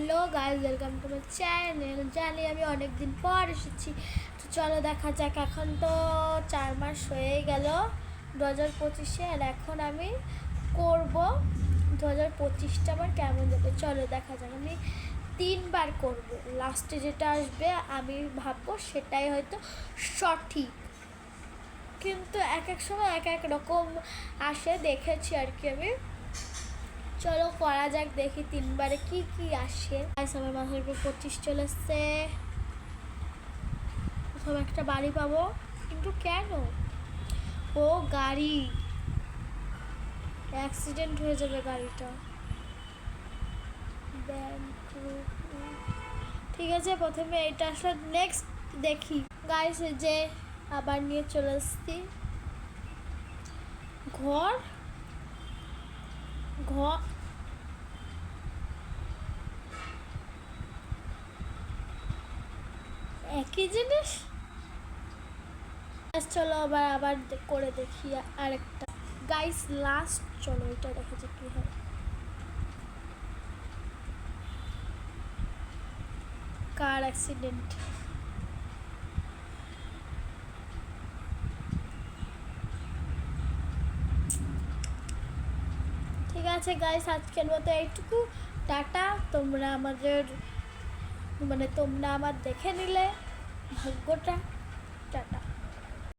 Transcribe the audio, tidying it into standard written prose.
Hello guys, welcome to my channel. জানি আমি অনেক দিন পর এসেছি, তো চলো দেখা যাক। এখন তো 4 মাস হয়ে গেল 2025-এ, আর এখন আমি করব 2025টা আমার কেমন যাবে চলো দেখা যাক। আমি 3বার করব, লাস্টে যেটা আসবে আমি ভাববো সেটাই হয়তো সঠিক, কিন্তু এক এক সময় এক এক রকম আসে, দেখেছি আর কি আমি। চলো করা যাক, দেখি 3বারে কি কি আসে। আমার মাথার উপর 25 চলে এসছে। সব একটা বাড়ি পাবো, কিন্তু কেন? ও গাড়ি অ্যাক্সিডেন্ট হয়ে যাবে গাড়িটা। ঠিক আছে, প্রথমে এটা আসলে নেক্সট দেখি। গাইস যে আবার নিয়ে চলে এসছি ঘর ঘর একই জিনিস। চলো আবার আবার করে দেখি আরেকটা। গাইস লাস্ট চলো এটা দেখা যাক কি হয়। কার অ্যাক্সিডেন্ট। ঠিক আছে গাইস, আজকের মতো এইটুকু। টাটা। তোমরা আমার দেখে নিলে ভাগ্যটা। টাটা।